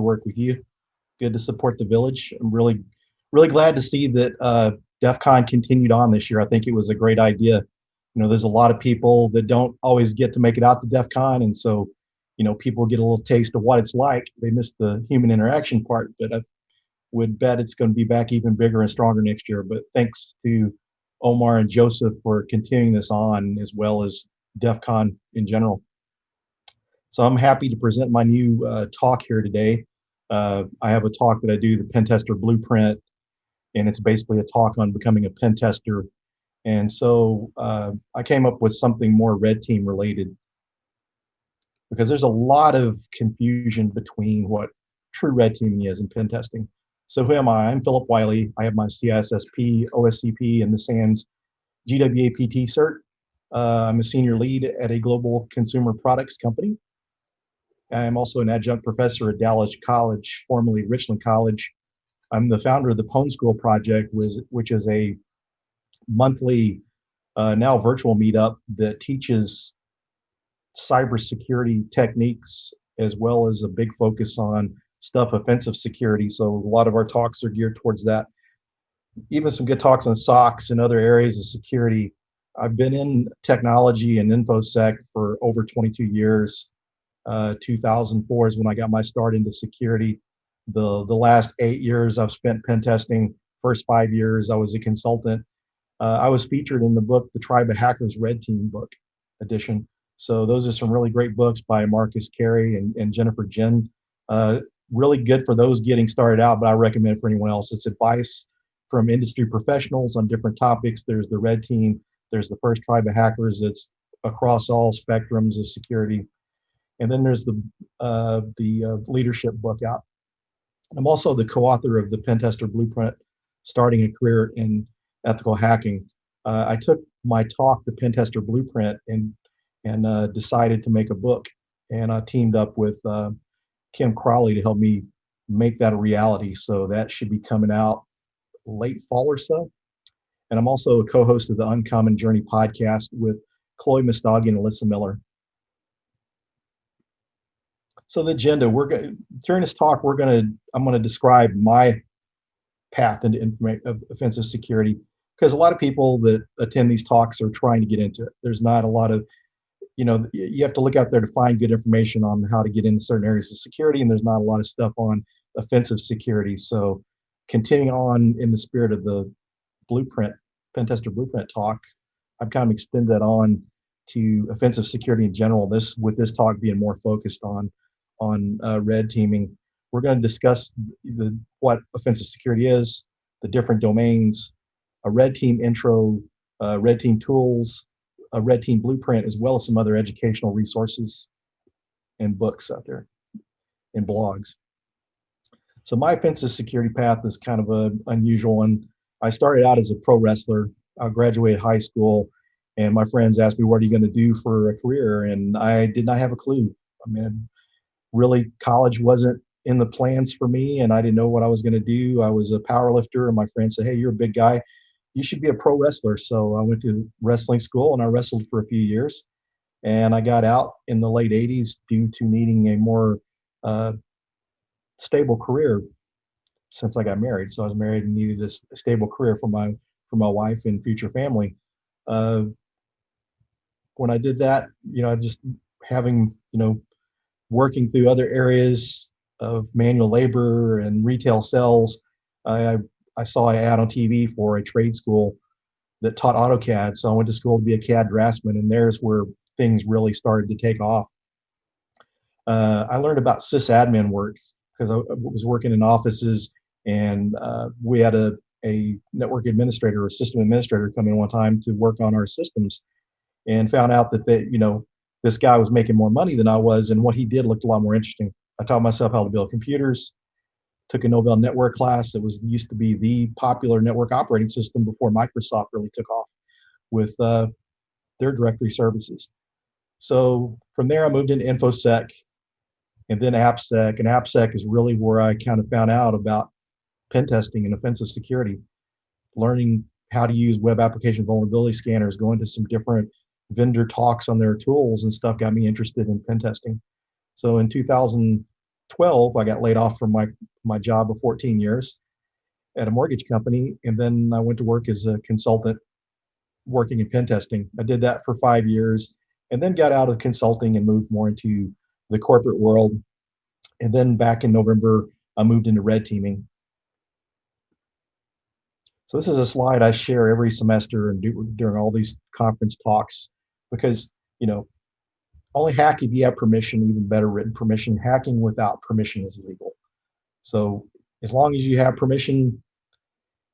work with you. Good to support the village. I'm really glad to see that DEFCON continued on this year. I think it was a great idea. There's a lot of people that don't always get to make it out to DEFCON, and so, people get a little taste of what it's like. They miss the human interaction part, but I would bet it's going to be back even bigger and stronger next year. But thanks to Omar and Joseph for continuing this on, as well as DEFCON in general. So I'm happy to present my new talk here today. I have a talk that I do, the Pentester Blueprint, and it's basically a talk on becoming a pen tester. And so I came up with something more red team related, because there's a lot of confusion between what true red teaming is in pen testing. So who am I? I'm Phillip Wylie. I have my CISSP, OSCP, and the SANS GWAPT cert. I'm a senior lead at a global consumer products company. I'm also an adjunct professor at Dallas College, formerly Richland College. I'm the founder of the Pwn School Project, which is a monthly, now virtual meetup that teaches cybersecurity techniques, as well as a big focus on offensive security. So a lot of our talks are geared towards that. Even some good talks on SOCs and other areas of security. I've been in technology and InfoSec for over 22 years. 2004 is when I got my start into security. The last 8 years I've spent pen testing. First 5 years I was a consultant. I was featured in the book, The Tribe of Hackers Red Team book edition. So those are some really great books by Marcus Carey and Jennifer Jen. Really good for those getting started out, but I recommend it for anyone else. It's advice from industry professionals on different topics. There's the Red Team. There's the First Tribe of Hackers. It's across all spectrums of security. And then there's the leadership book out. I'm also the co-author of the Pentester Blueprint, Starting a Career in Ethical Hacking. I took my talk, the Pentester Blueprint, and decided to make a book. And I teamed up with Kim Crowley to help me make that a reality. So that should be coming out late fall or so. And I'm also a co-host of the Uncommon Journey podcast with Chloe Mustagi and Alyssa Miller. So the agenda, during this talk, I'm going to describe my path into offensive security, because a lot of people that attend these talks are trying to get into it. There's not a lot of, you have to look out there to find good information on how to get into certain areas of security, and there's not a lot of stuff on offensive security. So continuing on in the spirit of the blueprint, Pentester Blueprint talk, I've kind of extended that on to offensive security in general, with this talk being more focused on red teaming. We're going to discuss what offensive security is, the different domains, a red team intro, red team tools, a red team blueprint, as well as some other educational resources and books out there and blogs. So my offensive security path is kind of an unusual one. I started out as a pro wrestler. I graduated high school, and my friends asked me, what are you going to do for a career? And I did not have a clue. I mean, really, college wasn't in the plans for me, and I didn't know what I was going to do. I was a power lifter, and my friend said, hey, you're a big guy. You should be a pro wrestler. So I went to wrestling school, and I wrestled for a few years. And I got out in the late 80s due to needing a more stable career since I got married. So I was married and needed a stable career for my wife and future family. When I did that, just having, working through other areas of manual labor and retail sales, I saw an ad on TV for a trade school that taught AutoCAD. So I went to school to be a CAD draftsman, and there's where things really started to take off. I learned about sysadmin work because I was working in offices, and we had a network administrator or system administrator come in one time to work on our systems, and found out that this guy was making more money than I was, and what he did looked a lot more interesting. I taught myself how to build computers, took a Nobel network class that used to be the popular network operating system before Microsoft really took off with their directory services. So from there, I moved into InfoSec and then AppSec, and AppSec is really where I kind of found out about pen testing and offensive security, learning how to use web application vulnerability scanners, going to some different vendor talks on their tools and stuff got me interested in pen testing. So in 2000, 12, I got laid off from my job of 14 years at a mortgage company, and then I went to work as a consultant working in pen testing. I did that for 5 years, and then got out of consulting and moved more into the corporate world. And then back in November, I moved into red teaming. So this is a slide I share every semester and during all these conference talks, because only hack if you have permission, even better written permission. Hacking without permission is illegal. So as long as you have permission,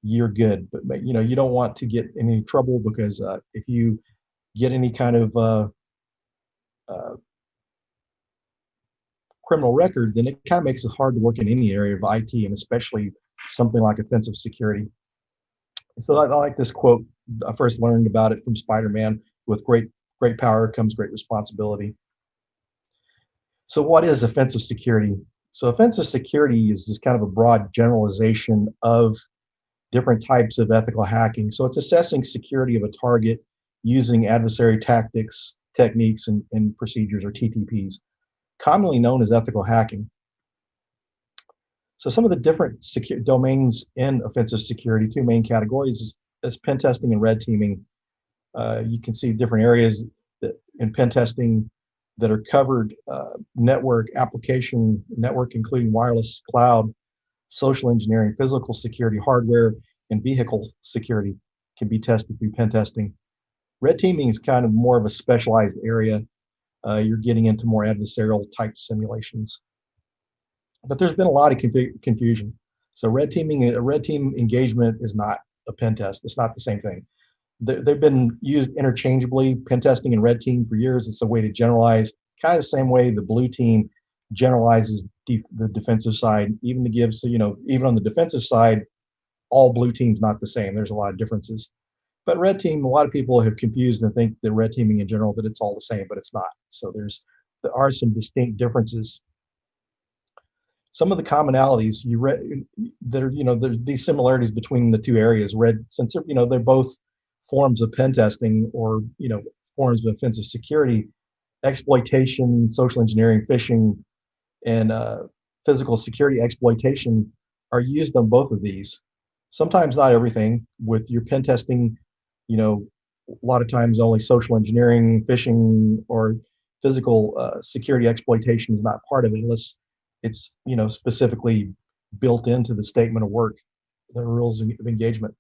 you're good. But you don't want to get in any trouble, because if you get any kind of criminal record, then it kind of makes it hard to work in any area of IT, and especially something like offensive security. So I like this quote. I first learned about it from Spider-Man: "With great power comes great responsibility." So what is offensive security? So offensive security is just kind of a broad generalization of different types of ethical hacking. So it's assessing security of a target using adversary tactics, techniques, and procedures, or TTPs, commonly known as ethical hacking. So some of the different domains in offensive security, two main categories, is pen testing and red teaming. You can see different areas that in pen testing that are covered: network, application, network including wireless, cloud, social engineering, physical security, hardware, and vehicle security can be tested through pen testing. Red teaming is kind of more of a specialized area. You're getting into more adversarial type simulations. But there's been a lot of confusion. So red team engagement is not a pen test. It's not the same thing. They've been used interchangeably, pen testing and red team, for years. It's a way to generalize, kind of the same way the blue team generalizes the defensive side, even to give, so even on the defensive side, all blue team's not the same. There's a lot of differences. But red team, a lot of people have confused and think that red teaming in general, that it's all the same, but it's not. So there are some distinct differences. Some of the commonalities there's these similarities between the two areas. Since they're both forms of pen testing, or forms of offensive security: exploitation, social engineering, phishing, and physical security exploitation are used on both of these. Sometimes not everything. With your pen testing, a lot of times only social engineering, phishing, or physical security exploitation is not part of it, unless it's specifically built into the statement of work, the rules of engagement.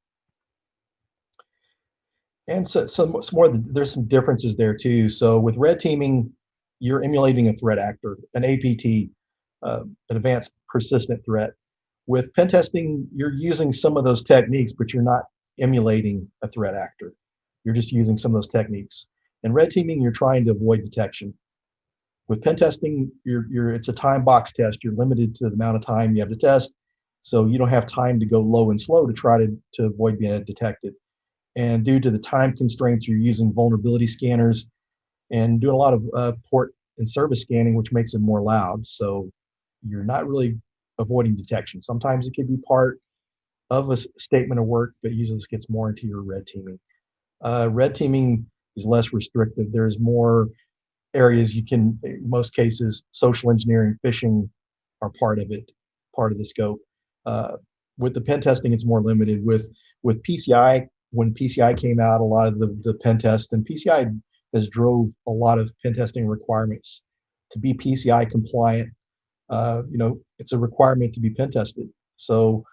And there's some differences there too. So with red teaming, you're emulating a threat actor, an APT, an advanced persistent threat. With pen testing, you're using some of those techniques, but you're not emulating a threat actor. You're just using some of those techniques. In red teaming, you're trying to avoid detection. With pen testing, it's a time box test. You're limited to the amount of time you have to test, so you don't have time to go low and slow to try to avoid being detected. And due to the time constraints, you're using vulnerability scanners and doing a lot of port and service scanning, which makes it more loud. So you're not really avoiding detection. Sometimes it could be part of a statement of work, but usually this gets more into your red teaming. Red teaming is less restrictive. There's more areas you can, in most cases, social engineering, phishing are part of it, part of the scope. With the pen testing, it's more limited. With PCI, when PCI came out, a lot of the pen tests, and PCI has drove a lot of pen testing requirements to be PCI compliant. It's a requirement to be pen tested. So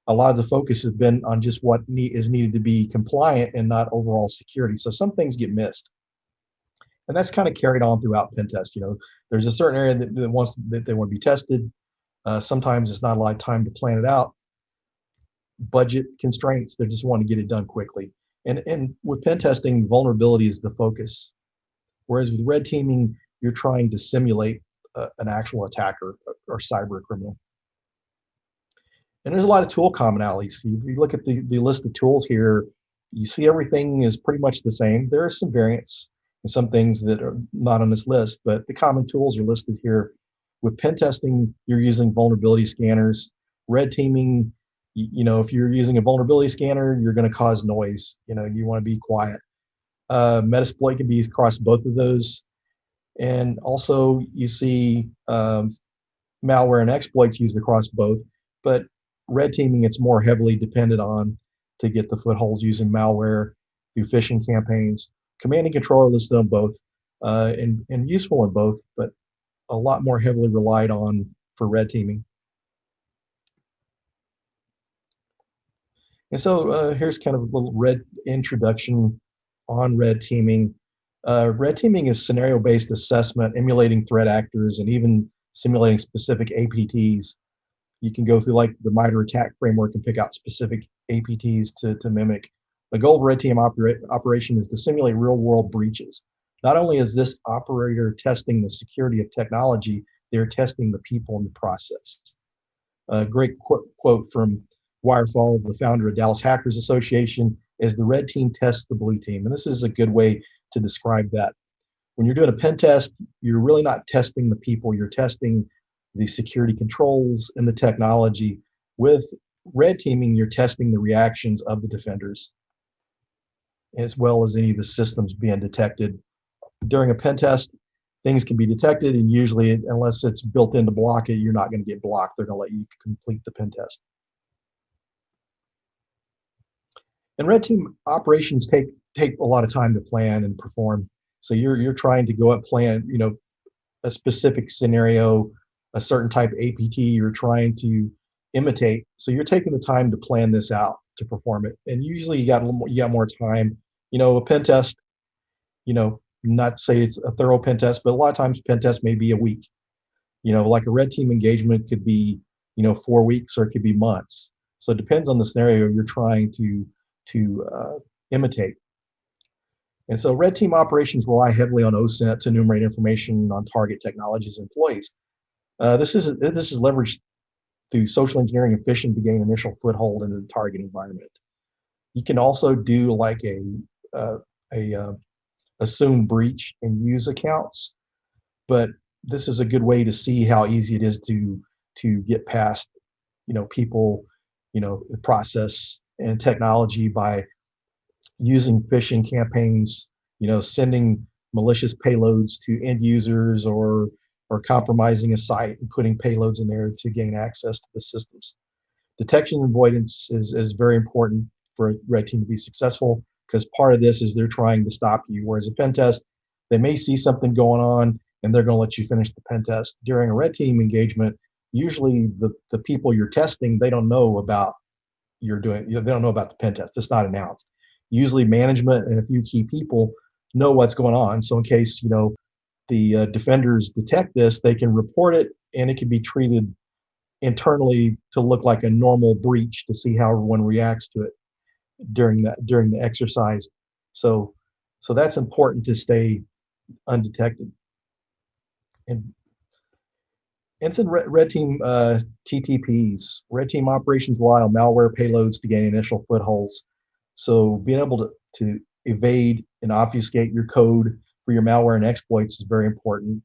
a lot of the focus has been on just what is needed to be compliant, and not overall security. So some things get missed. And that's kind of carried on throughout pen test. There's a certain area that they want to be tested. Sometimes it's not a lot of time to plan it out. Budget constraints, they just want to get it done quickly. And with pen testing, vulnerability is the focus. Whereas with red teaming, you're trying to simulate an actual attacker or cyber criminal. And there's a lot of tool commonalities. If you look at the list of tools here, you see everything is pretty much the same. There are some variants and some things that are not on this list, but the common tools are listed here. With pen testing, you're using vulnerability scanners. Red teaming, if you're using a vulnerability scanner, you're going to cause noise. You want to be quiet. Metasploit can be across both of those. And also you see malware and exploits used across both, but red teaming, it's more heavily dependent on to get the footholds using malware through phishing campaigns. Command and control are listed on both, and useful in both, but a lot more heavily relied on for red teaming. And so here's kind of a little red introduction on red teaming. Red teaming is scenario-based assessment, emulating threat actors, and even simulating specific APTs. You can go through like the MITRE attack framework and pick out specific APTs to mimic. The goal of red team operation is to simulate real-world breaches. Not only is this operator testing the security of technology, they're testing the people in the process. A great quote from Wirefall, the founder of Dallas Hackers Association, is the red team tests the blue team. And this is a good way to describe that. When you're doing a pen test, you're really not testing the people, you're testing the security controls and the technology. With red teaming, you're testing the reactions of the defenders, as well as any of the systems being detected. During a pen test, things can be detected, and usually, unless it's built in to block it, you're not going to get blocked. They're going to let you complete the pen test. And red team operations take a lot of time to plan and perform. So you're trying to go up, plan, a specific scenario, a certain type of APT you're trying to imitate. So you're taking the time to plan this out to perform it. And usually you got more time. A pen test, not to say it's a thorough pen test, but a lot of times pen test may be a week. Like a red team engagement could be, 4 weeks, or it could be months. So it depends on the scenario you're trying to imitate. And so red team operations rely heavily on OSINT to enumerate information on target technologies and employees. This is leveraged through social engineering and phishing to gain initial foothold into the target environment. You can also do like a assume breach and use accounts, but this is a good way to see how easy it is to get past, people, the process and technology by using phishing campaigns, sending malicious payloads to end users, or compromising a site and putting payloads in there to gain access to the systems. Detection and avoidance is very important for a red team to be successful, because part of this is they're trying to stop you. Whereas a pen test, they may see something going on and they're going to let you finish the pen test. During a red team engagement, usually the people you're testing, they don't know about they don't know about the pen test. It's not announced. Usually management and a few key people know what's going on. So in case, the defenders detect this, they can report it, and it can be treated internally to look like a normal breach to see how everyone reacts to it during the exercise. So that's important to stay undetected. And it's in red team TTPs. Red team operations rely on malware payloads to gain initial footholds. So being able to evade and obfuscate your code for your malware and exploits is very important.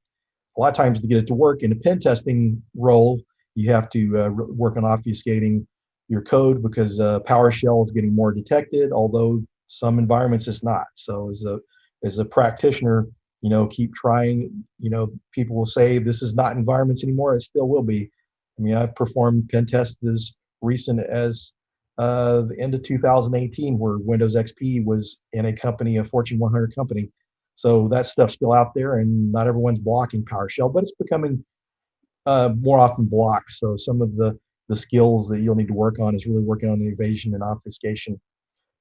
A lot of times to get it to work in a pen testing role, you have to work on obfuscating your code, because PowerShell is getting more detected, although some environments it's not. So as a practitioner, keep trying. People will say this is not environments anymore. It still will be. I mean, I've performed pen tests as recent as the end of 2018, where Windows XP was in a Fortune 100 company. So that stuff's still out there, and not everyone's blocking PowerShell, but it's becoming more often blocked. So some of the skills that you'll need to work on is really working on the evasion and obfuscation.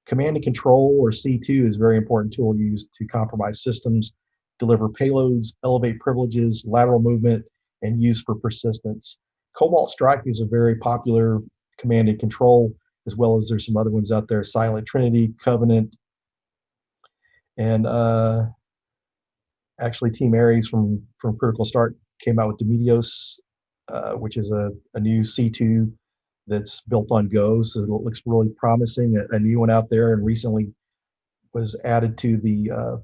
Command and control, or C2, is a very important tool used to compromise systems, deliver payloads, elevate privileges, lateral movement, and use for persistence. Cobalt Strike is a very popular command and control, as well as there's some other ones out there: Silent Trinity, Covenant, and actually Team Ares from Critical Start came out with Domitios, which is a new C2 that's built on Go. So it looks really promising. A new one out there, and recently was added to the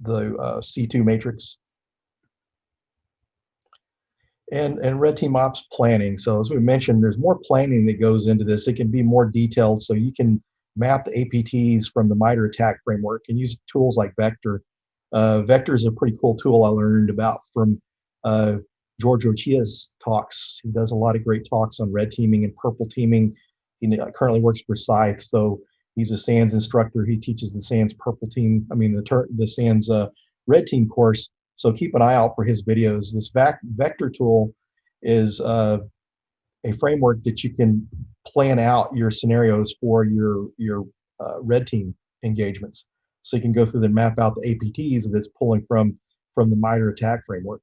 C2 matrix. And red team ops planning. So as we mentioned, there's more planning that goes into this. It can be more detailed, so you can map the APTs from the MITRE attack framework and use tools like Vector. Vector is a pretty cool tool I learned about from George Ochia's talks. He does a lot of great talks on red teaming and purple teaming. He currently works for CISSP, so he's a SANS instructor. He teaches the SANS purple team, the SANS red team course. So keep an eye out for his videos. This vector tool is a framework that you can plan out your scenarios for your red team engagements. So you can go through and map out the APTs that's pulling from the MITRE ATT&CK framework.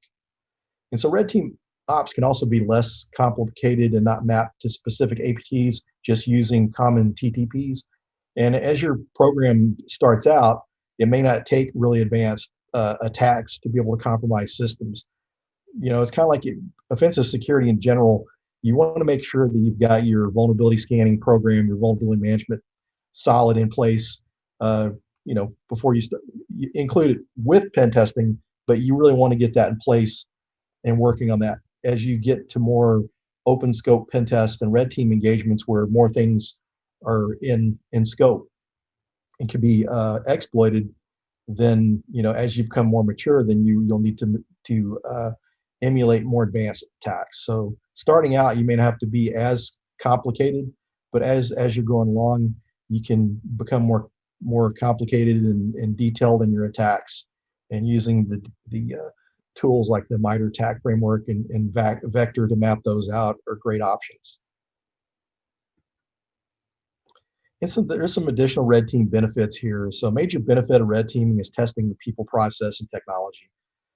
And so red team ops can also be less complicated and not mapped to specific APTs, just using common TTPs. And as your program starts out, it may not take really advanced attacks to be able to compromise systems. It's kind of like offensive security in general. You want to make sure that you've got your vulnerability scanning program, your vulnerability management solid in place, before you start. You include it with pen testing, but you really want to get that in place and working on that. As you get to more open scope pen tests and red team engagements where more things are in scope and can be exploited, then as you become more mature, then you'll need to emulate more advanced attacks. So starting out, you may not have to be as complicated, but as you're going along, you can become more complicated and detailed in your attacks, and using the tools like the MITRE ATT&CK framework and Vector to map those out are great options. And so there's some additional red team benefits here. So a major benefit of red teaming is testing the people, process, and technology.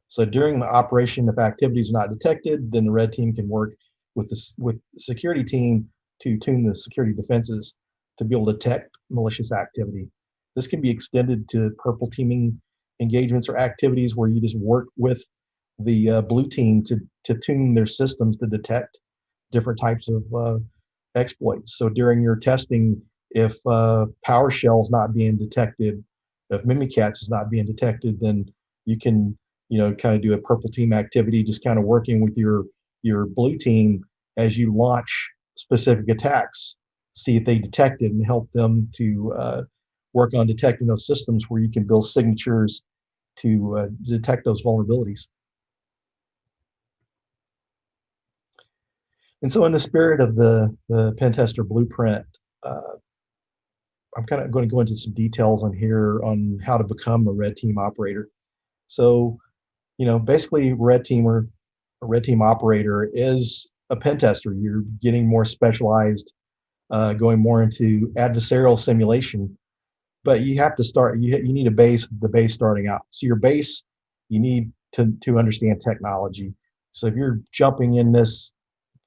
So during the operation, if activities are not detected, then the red team can work with the security team to tune the security defenses to be able to detect malicious activity. This can be extended to purple teaming engagements or activities where you just work with the blue team to tune their systems to detect different types of exploits. So during your testing, if PowerShell is not being detected, if Mimikatz is not being detected, then you can kind of do a purple team activity, just kind of working with your blue team as you launch specific attacks, see if they detect it and help them to work on detecting those systems where you can build signatures to detect those vulnerabilities. And so in the spirit of the pen tester blueprint, I'm kind of going to go into some details on here on how to become a red team operator. So, basically a red team operator is a pen tester. You're getting more specialized, going more into adversarial simulation, but you have to start, you need the base starting out. So your base, you need to understand technology. So if you're jumping in this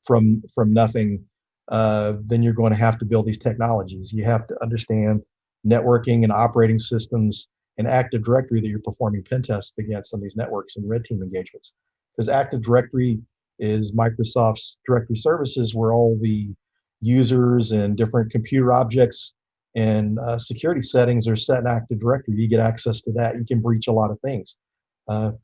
from nothing, then you're going to have to build these technologies. You have to understand networking and operating systems and Active Directory that you're performing pen tests against on these networks and red team engagements. Because Active Directory is Microsoft's directory services where all the users and different computer objects and security settings are set in Active Directory. You get access to that. You can breach a lot of things,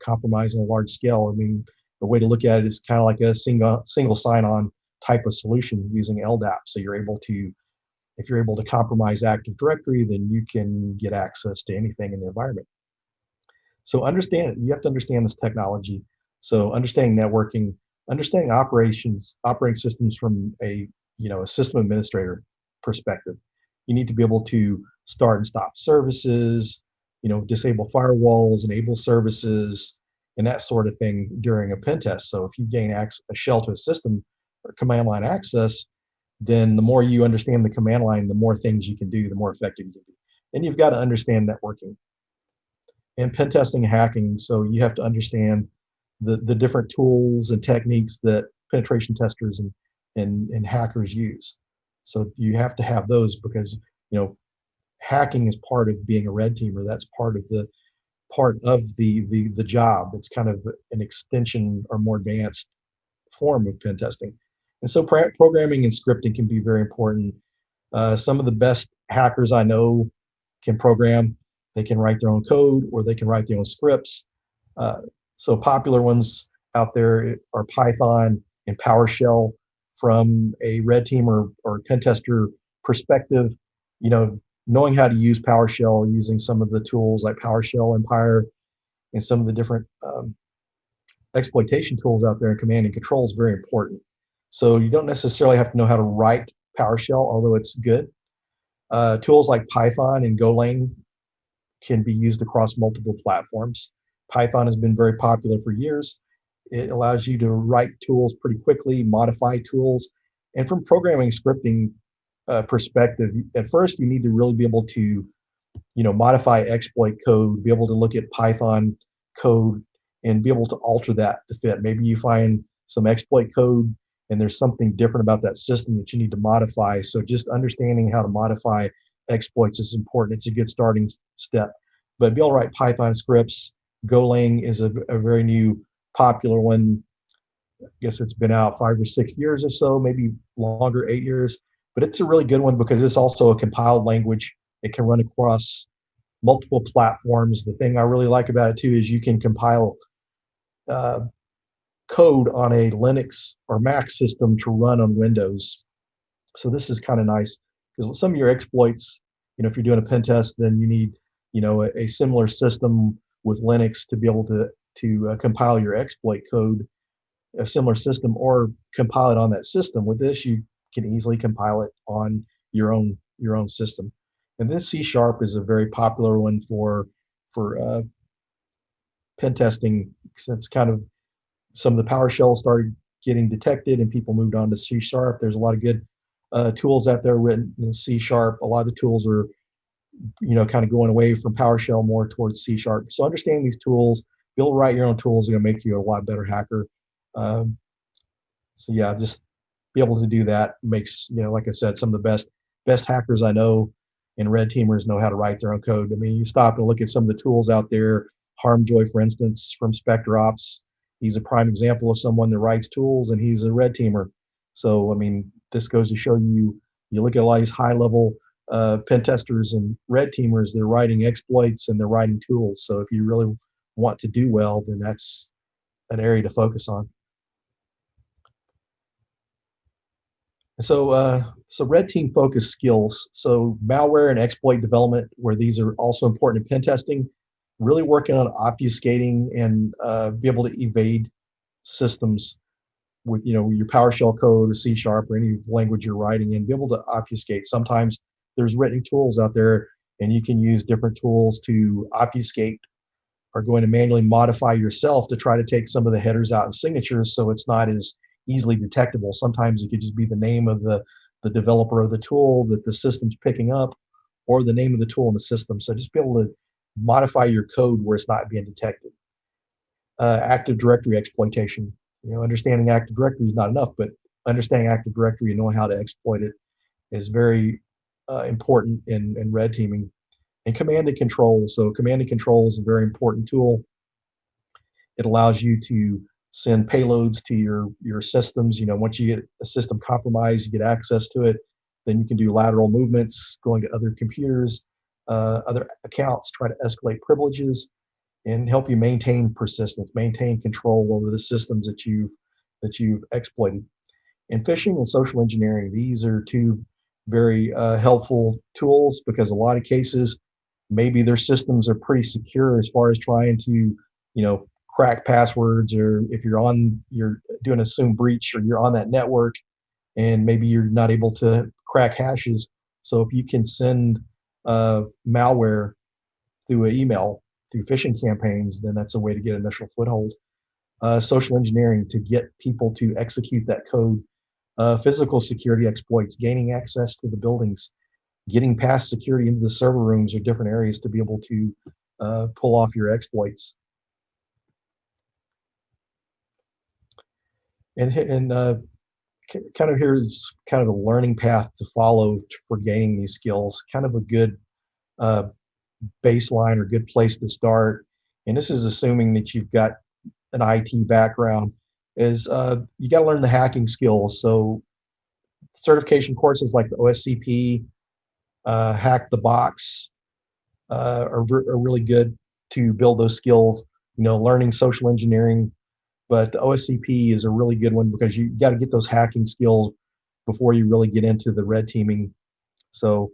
compromise on a large scale. I mean, the way to look at it is kind of like a single sign-on type of solution using LDAP. So you're able to, if you're able to compromise Active Directory, then you can get access to anything in the environment. So understand it. You have to understand this technology. So understanding networking, understanding operating systems from a system administrator perspective. You need to be able to start and stop services, disable firewalls, enable services, and that sort of thing during a pen test. So if you gain a shell to a system or command line access, then the more you understand the command line, the more things you can do, the more effective you can be. And you've got to understand networking and pen testing and hacking. So you have to understand the different tools and techniques that penetration testers and hackers use. So you have to have those because hacking is part of being a red teamer. That's part of the job. It's kind of an extension or more advanced form of pen testing. And so programming and scripting can be very important. Some of the best hackers I know can program. They can write their own code or they can write their own scripts. So popular ones out there are Python and PowerShell. From a red teamer or pen tester perspective, knowing how to use PowerShell, using some of the tools like PowerShell Empire and some of the different exploitation tools out there, and command and control is very important. So you don't necessarily have to know how to write PowerShell, although it's good. Tools like Python and Golang can be used across multiple platforms. Python has been very popular for years. It allows you to write tools pretty quickly, modify tools. And from programming scripting perspective, at first you need to really be able to, modify exploit code, be able to look at Python code and be able to alter that to fit. Maybe you find some exploit code and there's something different about that system that you need to modify. So just understanding how to modify exploits is important. It's a good starting step. But be able to write Python scripts. Golang is a very new popular one. I guess it's been out 5 or 6 years or so, maybe longer, 8 years. But it's a really good one because it's also a compiled language. It can run across multiple platforms. The thing I really like about it too is you can compile code on a Linux or Mac system to run on Windows. So this is kind of nice because some of your exploits, if you're doing a pen test, then you need, a similar system with Linux to be able to compile your exploit code, a similar system, or compile it on that system. With this, you can easily compile it on your own system. And this C# is a very popular one for pen testing, since kind of some of the PowerShell started getting detected and people moved on to C#. There's a lot of good tools out there written in C#. A lot of the tools are, kind of going away from PowerShell more towards C#. So understanding these tools, be able to write your own tools is going to make you a lot better hacker. So yeah, just be able to do that makes, like I said, some of the best hackers I know and red teamers know how to write their own code. I mean, you stop and look at some of the tools out there. Harmjoy, for instance, from SpectreOps, he's a prime example of someone that writes tools, and he's a red teamer. So, I mean, this goes to show you, you look at a lot of these high-level pen testers and red teamers, they're writing exploits and they're writing tools. So if you really want to do well, then that's an area to focus on. So red team focused skills. So malware and exploit development, where these are also important in pen testing, really working on obfuscating and be able to evade systems with your PowerShell code or C# or any language you're writing in, be able to obfuscate. Sometimes there's written tools out there and you can use different tools to obfuscate or going to manually modify yourself to try to take some of the headers out and signatures so it's not as easily detectable. Sometimes it could just be the name of the developer of the tool that the system's picking up, or the name of the tool in the system. So just be able to modify your code where it's not being detected. Active Directory exploitation. Understanding Active Directory is not enough, but understanding Active Directory and knowing how to exploit it is very important in red teaming. And command and control. So command and control is a very important tool. It allows you to send payloads to your systems. Once you get a system compromised, you get access to it, then you can do lateral movements, going to other computers, other accounts, try to escalate privileges, and help you maintain persistence, maintain control over the systems that you've exploited. And phishing and social engineering, these are two very helpful tools, because a lot of cases, maybe their systems are pretty secure as far as trying to, crack passwords, or if you're doing a assumed breach, or you're on that network and maybe you're not able to crack hashes. So if you can send malware through an email, through phishing campaigns, then that's a way to get initial foothold. Social engineering to get people to execute that code. Physical security exploits, gaining access to the buildings, getting past security into the server rooms or different areas to be able to pull off your exploits. And kind of here's kind of a learning path to follow for gaining these skills. Kind of a good baseline or good place to start. And this is assuming that you've got an IT background. Is you got to learn the hacking skills. So certification courses like the OSCP, Hack the Box are really good to build those skills. Learning social engineering, but the OSCP is a really good one because you got to get those hacking skills before you really get into the red teaming. So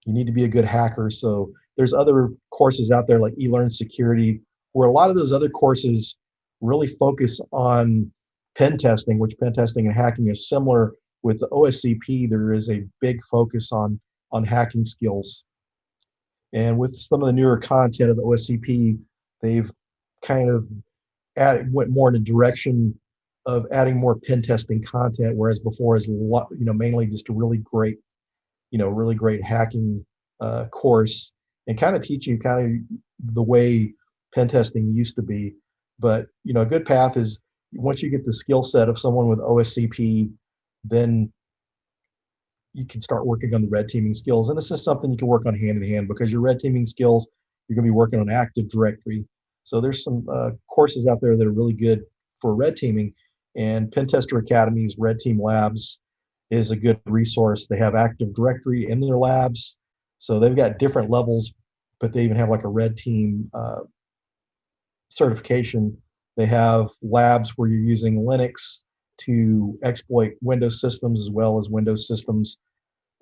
you need to be a good hacker. So there's other courses out there like eLearn Security, where a lot of those other courses really focus on pen testing, which pen testing and hacking is similar. With the OSCP, there is a big focus on hacking skills. And with some of the newer content of the OSCP, they've kind of went more in the direction of adding more pen testing content, whereas before is mainly just a really great hacking course, and kind of teach you kind of the way pen testing used to be. But a good path is once you get the skill set of someone with OSCP, then you can start working on the red teaming skills. And this is something you can work on hand in hand, because your red teaming skills, you're going to be working on Active Directory. So there's some courses out there that are really good for red teaming, and Pentester Academy's Red Team Labs is a good resource. They have Active Directory in their labs. So they've got different levels, but they even have like a red team certification. They have labs where you're using Linux to exploit Windows systems as well as Windows systems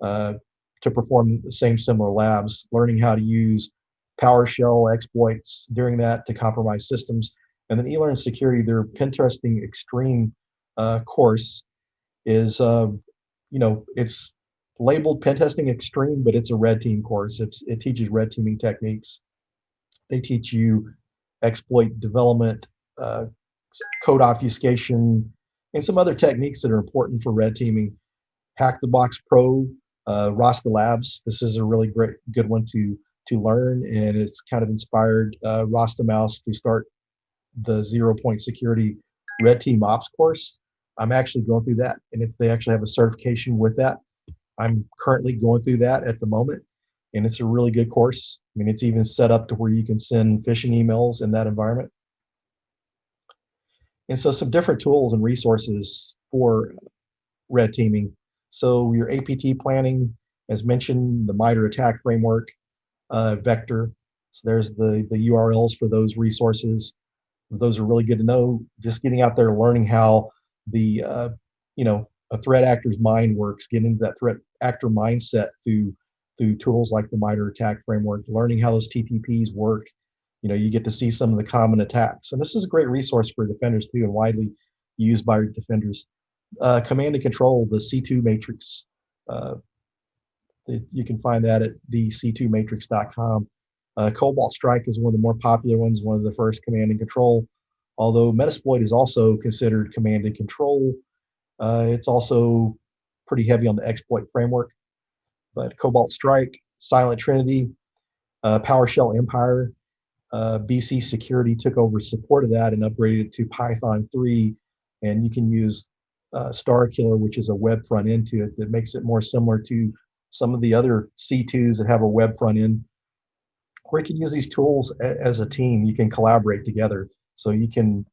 to perform the same similar labs, learning how to use PowerShell exploits during that to compromise systems. And then eLearn Security, their Pentesting Extreme course is, it's labeled Pentesting Extreme, but it's a red team course. It teaches red teaming techniques. They teach you exploit development, code obfuscation, and some other techniques that are important for red teaming. Hack the Box Pro, Rasta Labs. This is a really good one to learn, and it's kind of inspired Rasta Mouse to start the 0-point security red team ops course. I'm actually going through that, and if they actually have a certification with that, I'm currently going through that at the moment, and it's a really good course. I mean, it's even set up to where you can send phishing emails in that environment. And so some different tools and resources for red teaming. So your APT planning, as mentioned, the MITRE ATT&CK framework, Vector. So there's the URLs for those resources. Those are really good to know. Just getting out there, learning how the a threat actor's mind works, getting into that threat actor mindset through tools like the MITRE ATT&CK framework, learning how those TTPs work. You get to see some of the common attacks. And this is a great resource for defenders too, and widely used by defenders. Command and control, the C2 matrix. You can find that at the c2matrix.com. Cobalt Strike is one of the more popular ones, one of the first command and control. Although Metasploit is also considered command and control, it's also pretty heavy on the exploit framework. But Cobalt Strike, Silent Trinity, PowerShell Empire, BC Security took over support of that and upgraded it to Python 3, and you can use Star Killer, which is a web front end to it that makes it more similar to some of the other C2s that have a web front end. Or you can use these tools as a team. You can collaborate together, so you can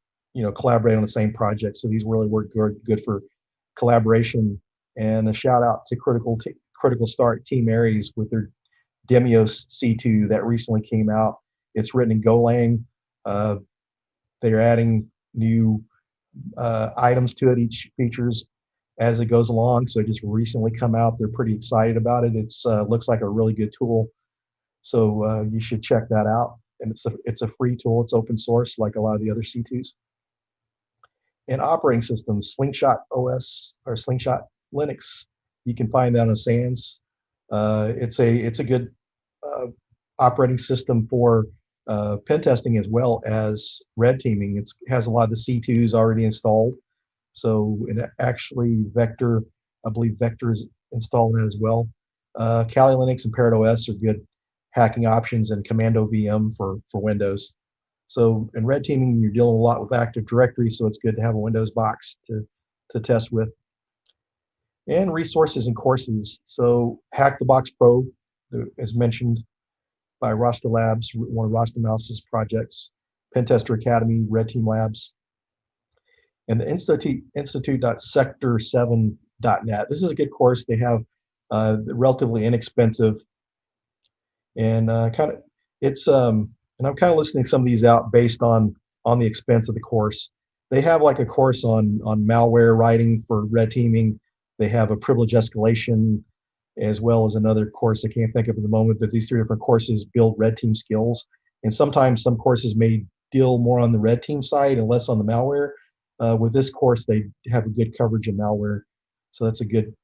collaborate on the same project. So these really work good for collaboration. And a shout out to Critical Start Team Aries with their Demios C2 that recently came out. It's written in Golang. They're adding new items to it, each features as it goes along. So it just recently come out. They're pretty excited about it. It's looks like a really good tool. So you should check that out. And it's a free tool. It's open source like a lot of the other C2s. And operating systems, Slingshot OS or Slingshot Linux. You can find that on SANS. It's a good operating system for pen testing as well as red teaming. It has a lot of the C2s already installed. So actually Vector, I believe Vector is installed in that as well. Kali Linux and Parrot OS are good hacking options, and Commando VM for Windows. So in red teaming, you're dealing a lot with Active Directory, so it's good to have a Windows box to test with. And resources and courses. So Hack the Box Pro, as mentioned by Rasta Labs, one of Rasta Mouse's projects, Pentester Academy, Red Team Labs, and the institute.sector7.net. This is a good course. They have relatively inexpensive, and and I'm kind of listening some of these out based on the expense of the course. They have like a course on malware writing for red teaming. They have a privilege escalation, as well as another course I can't think of at the moment, but these three different courses build red team skills. And sometimes some courses may deal more on the red team side and less on the malware. With this course, they have a good coverage of malware, so that's a good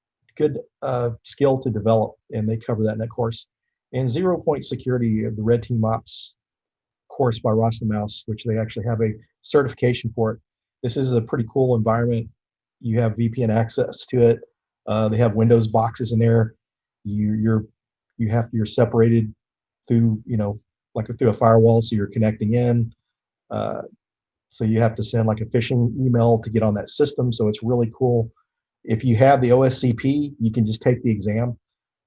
skill to develop, and they cover that in that course. And 0 Point Security, the Red Team Ops course by Mouse, which they actually have a certification for it. This is a pretty cool environment. You have VPN access to it. They have Windows boxes in there. You're separated through, like through a firewall, so you're connecting in. So you have to send like a phishing email to get on that system. So it's really cool. If you have the OSCP, you can just take the exam.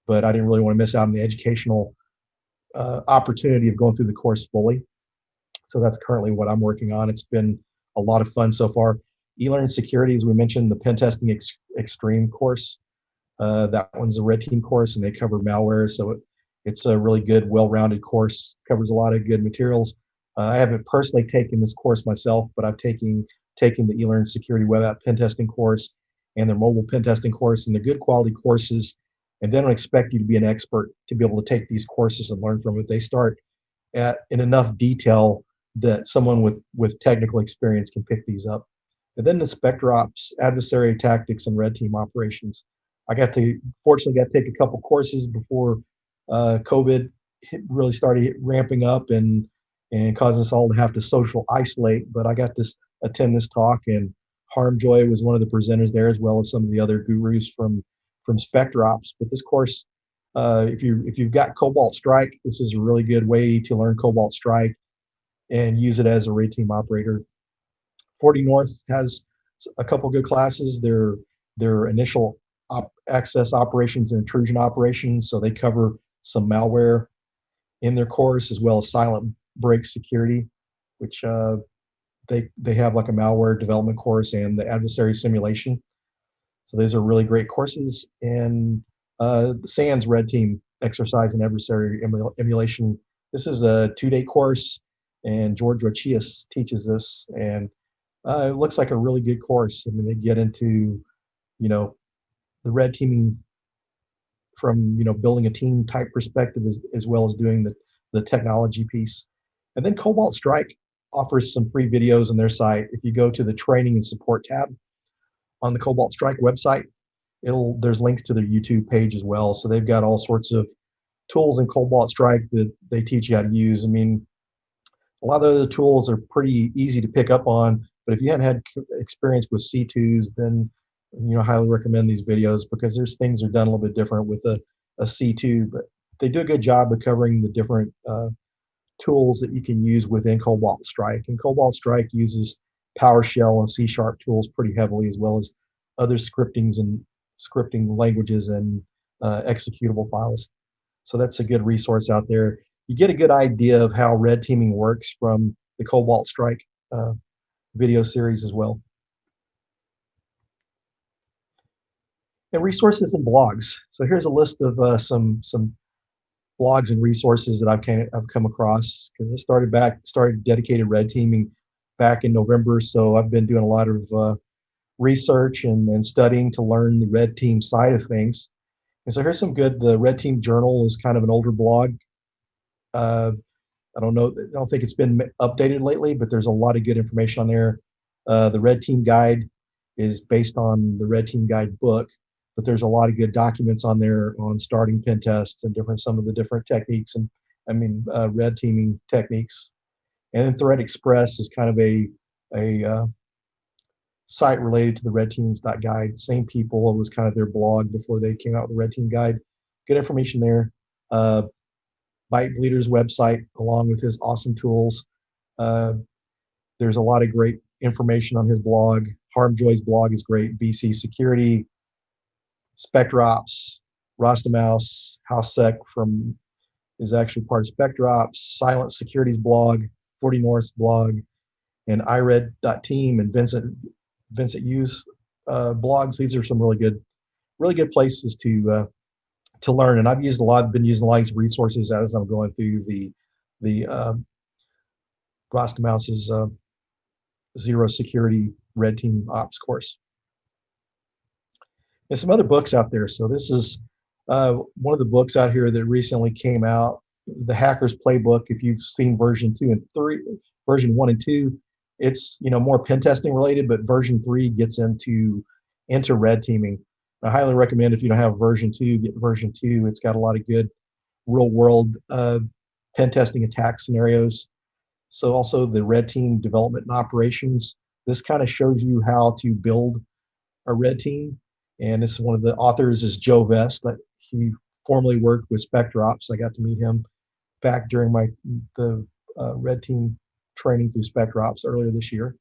But I didn't really want to miss out on the educational opportunity of going through the course fully. So that's currently what I'm working on. It's been a lot of fun so far. E-Learn Security, as we mentioned, the Pentesting Extreme course. That one's a red team course, and they cover malware. So it's a really good, well-rounded course. Covers a lot of good materials. I haven't personally taken this course myself, but I've taken the E-Learn Security Web App Pentesting course and their mobile pentesting course, and they're good quality courses. And they don't expect you to be an expert to be able to take these courses and learn from it. They start in enough detail that someone with technical experience can pick these up. And then the Spectre Ops, Adversary Tactics, and Red Team Operations. Fortunately got to take a couple courses before COVID really started ramping up and caused us all to have to social isolate. But I got to attend this talk, and Harmjoy was one of the presenters there, as well as some of the other gurus from Spectre Ops. But this course, if you've got Cobalt Strike, this is a really good way to learn Cobalt Strike and use it as a red team operator. 40 North has a couple good classes. Their initial access operations and intrusion operations, so they cover some malware in their course, as well as silent break security, which they have like a malware development course and the adversary simulation. So those are really great courses. And the SANS Red Team Exercise and Adversary Emulation. This is a 2-day course, and George Rochius teaches this, and it looks like a really good course. I mean, they get into, the red teaming from, building a team type perspective as well as doing the technology piece. And then Cobalt Strike offers some free videos on their site. If you go to the training and support tab on the Cobalt Strike website, there's links to their YouTube page as well. So they've got all sorts of tools in Cobalt Strike that they teach you how to use. I mean, a lot of the tools are pretty easy to pick up on, but if you hadn't had experience with C2s, then I highly recommend these videos, because there's things are done a little bit different with a C2, but they do a good job of covering the different tools that you can use within Cobalt Strike. And Cobalt Strike uses PowerShell and C# tools pretty heavily, as well as other scripting languages and executable files. So that's a good resource out there. You get a good idea of how red teaming works from the Cobalt Strike video series as well. And resources and blogs. So here's a list of some blogs and resources that I've come across, because I started dedicated red teaming back in November. So I've been doing a lot of research and studying to learn the red team side of things. And so here's some good. The Red Team Journal is kind of an older blog. I don't think it's been updated lately, but there's a lot of good information on there. The Red Team Guide is based on the Red Team Guide book, but there's a lot of good documents on there on starting pen tests and some of the different techniques, and red teaming techniques. And then Threat Express is kind of a site related to the Red Teams.guide. Same people, it was kind of their blog before they came out with the Red Team Guide. Good information there. Byte Bleeder's website, along with his awesome tools. There's a lot of great information on his blog. Harmjoy's blog is great. BC Security, Spectre Ops, Rostamouse, HouseSec is actually part of Spectre Ops, Silent Security's blog, 40 North's blog, and iRed.team and Vincent Yu's blogs. These are some really good places to learn. And I've been using a lot of these resources as I'm going through the Rostamouse's Zero Security Red Team Ops course. There's some other books out there. So this is one of the books out here that recently came out, The Hacker's Playbook. If you've seen version 2 and 3, version 1 and 2. It's more pen testing related, but version 3 gets into red teaming. I highly recommend, if you don't have version 2, get version 2. It's got a lot of good real world pen testing attack scenarios. So also the red team development and operations. This kind of shows you how to build a red team. And this is one of the authors is Joe Vest. He formerly worked with SpectreOps. I got to meet him back during the red team training through SpectreOps earlier this year.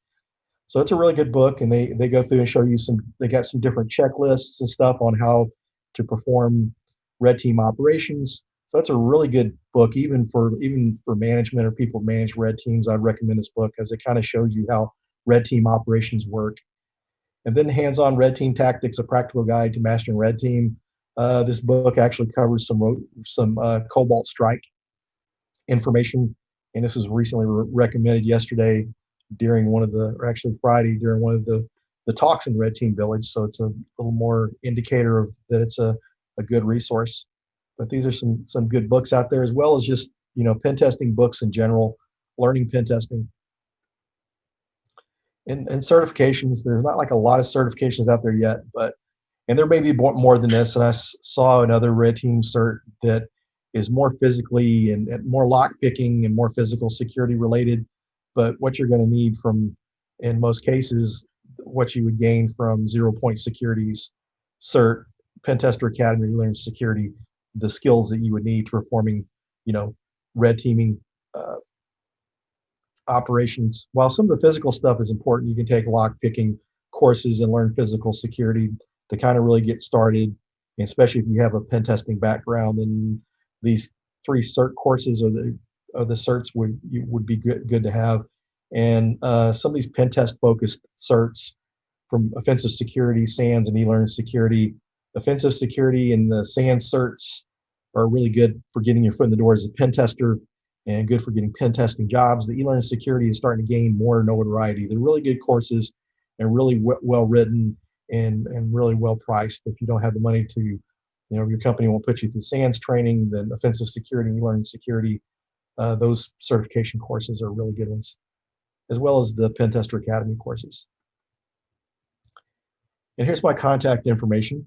So it's a really good book, and they go through and show you they got some different checklists and stuff on how to perform red team operations. So it's a really good book, even for management or people who manage red teams. I'd recommend this book because it kind of shows you how red team operations work. And then Hands-on Red Team Tactics: A Practical Guide to Mastering Red Team. This book actually covers some Cobalt Strike information, and this was recently recommended yesterday during Friday during one of the talks in Red Team Village. So it's a little more indicator of that it's a good resource. But these are some good books out there, as well as just pen testing books in general, learning pen testing. And certifications, there's not like a lot of certifications out there yet, and there may be more than this. And I saw another red team cert that is more physically and more lock picking and more physical security related. But what you're going to need in most cases, what you would gain from 0 Point Security's cert, Pentester Academy, learn security, the skills that you would need for performing, red teaming operations. While some of the physical stuff is important, you can take lock picking courses and learn physical security to kind of really get started, and especially if you have a pen testing background. And these 3 cert courses are the certs would be good to have. And some of these pen test focused certs from offensive security, SANS, and e-learn security. Offensive security and the SANS certs are really good for getting your foot in the door as a pen tester, and good for getting pen testing jobs. The e-learn security is starting to gain more notoriety. They're really good courses and really well written and really well priced. If you don't have the money to, your company won't put you through SANS training, then offensive security and e-learn security, those certification courses are really good ones, as well as the Pentester Academy courses. And here's my contact information.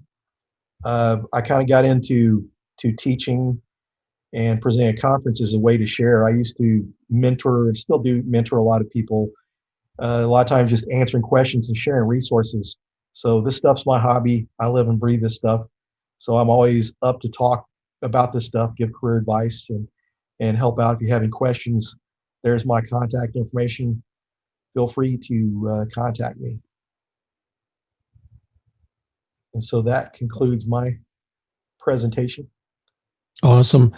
I kind of got into teaching and presenting at conferences as a way to share. I used to mentor and still do mentor a lot of people. A lot of times just answering questions and sharing resources. So this stuff's my hobby. I live and breathe this stuff. So I'm always up to talk about this stuff, give career advice, and help out. If you have any questions, there's my contact information. Feel free to contact me. And so that concludes my presentation. Awesome.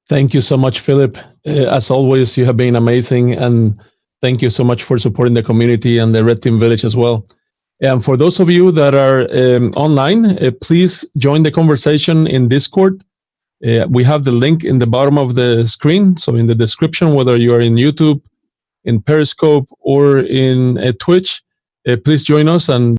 Thank you so much, Philip. As always, you have been amazing, and thank you so much for supporting the community and the Red Team Village as well. And for those of you that are online, please join the conversation in Discord. We have the link in the bottom of the screen. So in the description, whether you are in YouTube, in Periscope, or in Twitch, please join us and